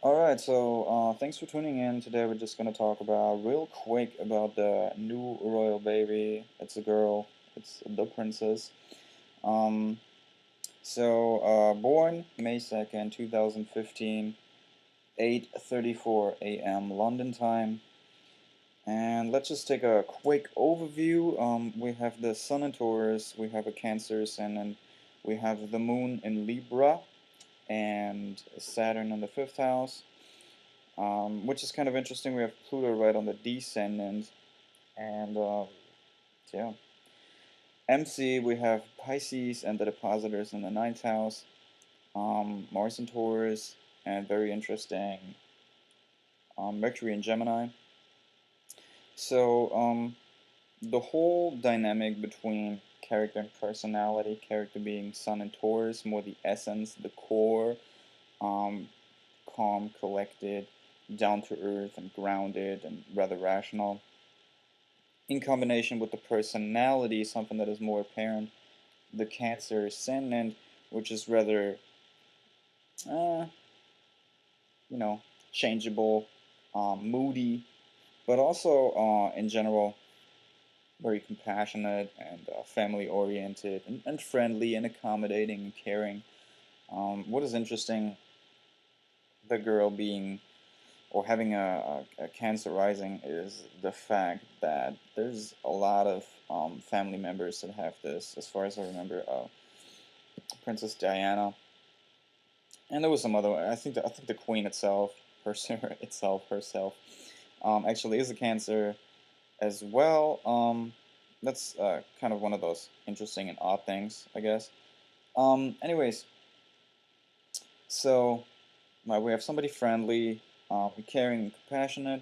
Alright, so thanks for tuning in. Today we're just gonna talk about real quick about the new royal baby. It's a girl. It's the princess. Um, born May 2nd, 2015, 8:34 a.m. London time. And let's just take a quick overview. We have the Sun in Taurus, we have a Cancer ascendant, we have the Moon in Libra, and Saturn in the fifth house. Which is kind of interesting. We have Pluto right on the descendant, and yeah, MC we have Pisces and the depositors in the ninth house, Mars and Taurus, and very interesting, Mercury and Gemini. So the whole dynamic between character and personality, character being Sun and Taurus, more the essence, the core, um, calm, collected, down to earth, and grounded, and rather rational in combination with the personality, something that is more apparent, the Cancer ascendant, which is rather, uh, you know, changeable, moody, but also, in general, very compassionate and family oriented and friendly and accommodating and caring. What is interesting, the girl being or having a Cancer rising is the fact that there's a lot of family members that have this. As far as I remember, Princess Diana, and there was some other. I think the Queen itself, herself, actually is a Cancer as well. That's kind of one of those interesting and odd things, I guess. Anyways, so we have somebody friendly, caring, and compassionate.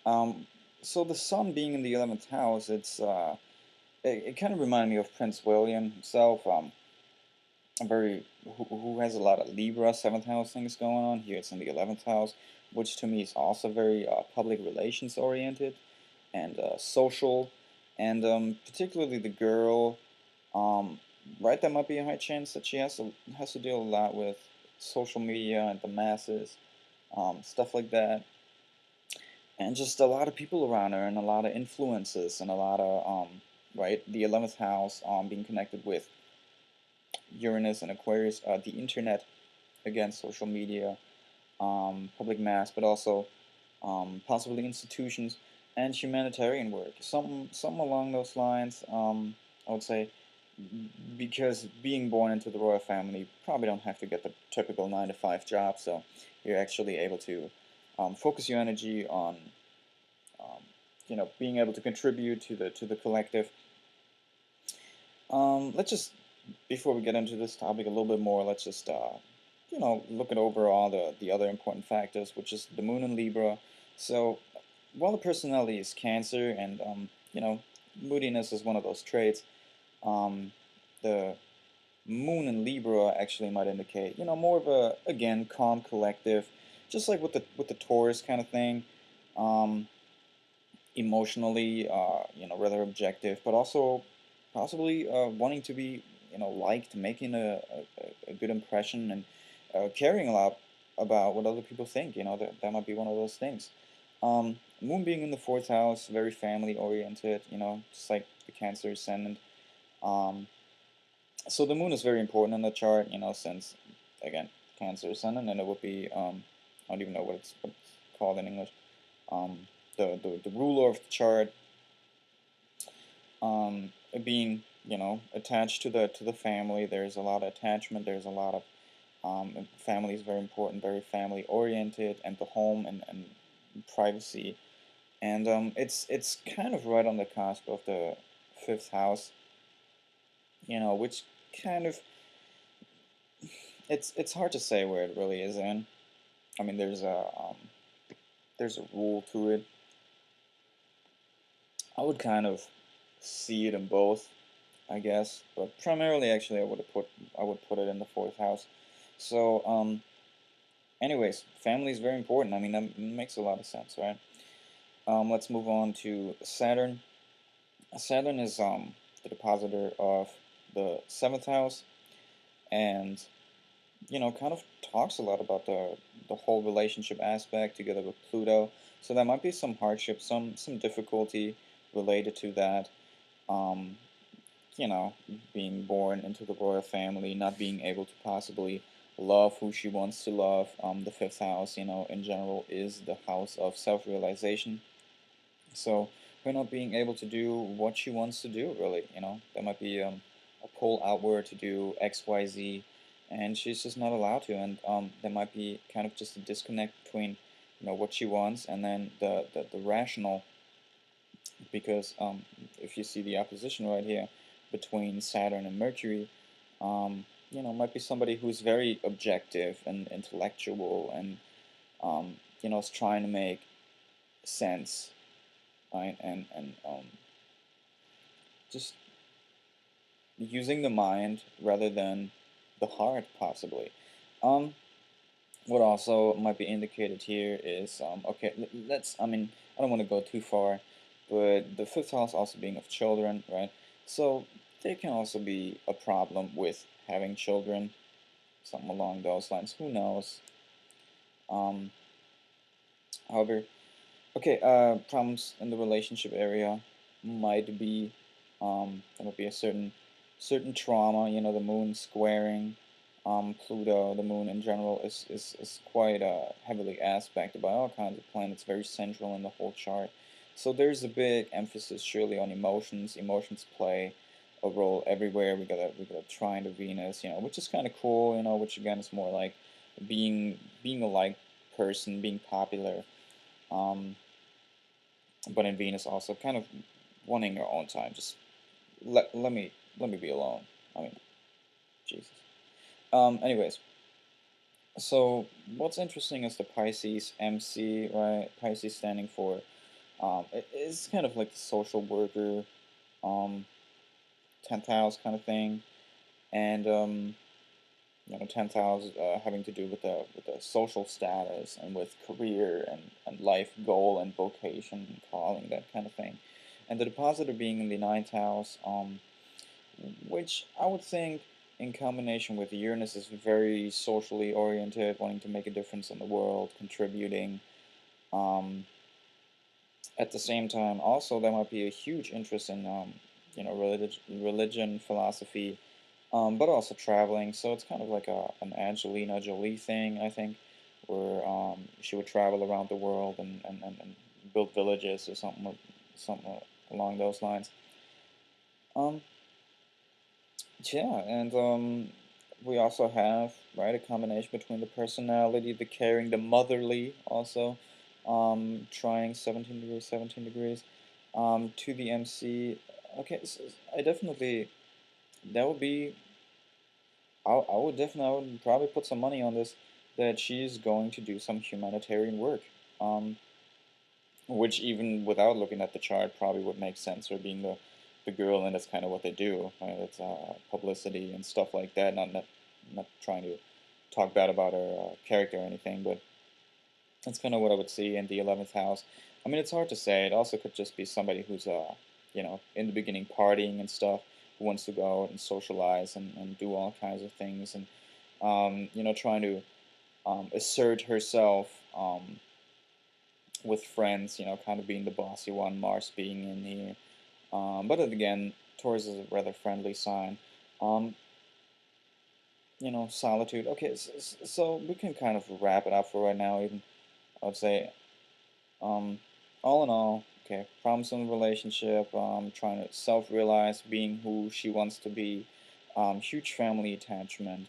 Um, so the Sun being in the 11th house, it kind of reminded me of Prince William himself. A very who has a lot of Libra 7th house things going on. Here it's in the 11th house, which to me is also very public relations oriented and social, and particularly the girl. Um, right, there might be a high chance that she has to deal a lot with social media and the masses, stuff like that, and just a lot of people around her and a lot of influences and a lot of right, the 11th house being connected with Uranus and Aquarius, the internet, again, social media, public mass, but also possibly institutions and humanitarian work, some along those lines. I would say, because being born into the royal family, you probably don't have to get the typical 9 to 5 job, so you're actually able to focus your energy on um, being able to contribute to the collective. Let's just, before we get into this topic a little bit more, let's just look at overall the other important factors, which is the Moon in Libra. So while the personality is Cancer, and moodiness is one of those traits, um, the Moon in Libra actually might indicate more of a, again, calm, collective, just like with the Taurus kind of thing. Um, Emotionally, rather objective, but also possibly wanting to be, liked, making a good impression, and caring a lot about what other people think. That might be one of those things. Moon being in the fourth house, very family oriented, just like the Cancer ascendant. Um, so the moon is very important in the chart, since, again, Cancer ascendant, and it would be, I don't even know what it's called in English. Um, the ruler of the chart, being attached to the family. There's a lot of attachment. There's a lot of family is very important, very family oriented, and the home and privacy. And it's kind of right on the cusp of the fifth house, which kind of, it's hard to say where it really is in. I mean, there's a rule to it. I would kind of see it in both, I guess, but primarily, actually, I would put it in the fourth house. So, anyways, family is very important. I mean, that makes a lot of sense, right? Let's move on to Saturn. Saturn is the depositor of the seventh house, and kind of talks a lot about the whole relationship aspect together with Pluto. So there might be some hardship, some difficulty related to that. Um, you know, being born into the royal family, not being able to possibly love who she wants to love. The fifth house, in general, is the house of self-realization. So her not being able to do what she wants to do, really, there might be a pull outward to do X, Y, Z, and she's just not allowed to. And there might be kind of just a disconnect between, what she wants and then the rational, because if you see the opposition right here between Saturn and Mercury, might be somebody who's very objective and intellectual and, is trying to make sense, right? And just using the mind rather than the heart, possibly. Um, what also might be indicated here is, okay, I mean, I don't want to go too far, but the fifth house also being of children, right? So there can also be a problem with having children, something along those lines. Who knows? Um, however, okay, problems in the relationship area might be, there might be a certain trauma. The moon squaring Pluto. The moon in general is quite heavily aspected by all kinds of planets, very central in the whole chart. So there's a big emphasis surely on emotions. Emotions play a role everywhere. We got a trine to Venus, which is kind of cool, which again is more like being a like person, being popular. Um, but in Venus also kind of wanting your own time. Just let me be alone. I mean, Jesus. Anyways, so what's interesting is the Pisces MC, right? Pisces standing for it is kind of like the social worker, um, 10th house kind of thing, and 10th house having to do with the social status and with career and life goal and vocation and calling, that kind of thing. And the depositor being in the ninth house, which I would think in combination with Uranus is very socially oriented, wanting to make a difference in the world, contributing. Um, at the same time, also there might be a huge interest in religion, philosophy, but also traveling. So it's kind of like an Angelina Jolie thing, I think, where she would travel around the world and build villages or something along those lines. Um, yeah, and we also have, right, a combination between the personality, the caring, the motherly, also, trying 17 degrees, 17 degrees, to the MC. Okay, so I definitely, that would be, I would probably put some money on this, that she's going to do some humanitarian work. Um, which even without looking at the chart probably would make sense, or being the girl, and that's kind of what they do, right? It's publicity and stuff like that. Not trying to talk bad about her character or anything, but that's kind of what I would see in the 11th house. I mean, it's hard to say. It also could just be somebody who's in the beginning partying and stuff, who wants to go out and socialize and do all kinds of things, and trying to assert herself. With friends, kind of being the bossy one, Mars being in here. But then again, Taurus is a rather friendly sign. Um, solitude. Okay, so we can kind of wrap it up for right now. Even I would say, um, all in all, okay, problems in the relationship, trying to self-realize, being who she wants to be, huge family attachment,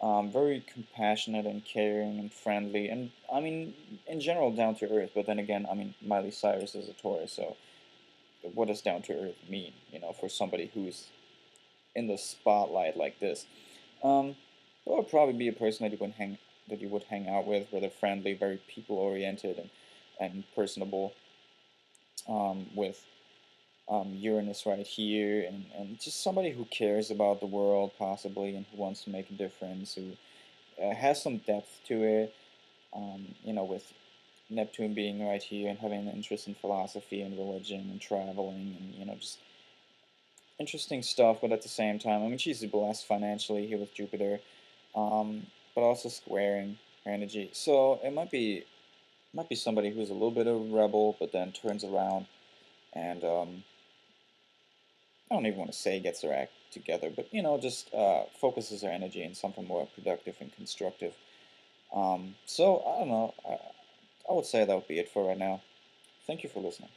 very compassionate and caring and friendly, and I mean, in general, down to earth. But then again, I mean, Miley Cyrus is a Taurus, so what does down to earth mean? For somebody who's in the spotlight like this, um, that would probably be a person that you would hang out with, rather friendly, very people oriented and personable, with Uranus right here, and just somebody who cares about the world possibly, and who wants to make a difference, who has some depth to it, with Neptune being right here and having an interest in philosophy and religion and traveling and, just interesting stuff, but at the same time, I mean, she's blessed financially here with Jupiter, but also squaring. her energy. So it might be somebody who's a little bit of a rebel, but then turns around and I don't even want to say gets her act together, but just focuses her energy in something more productive and constructive. So I don't know. I would say that would be it for right now. Thank you for listening.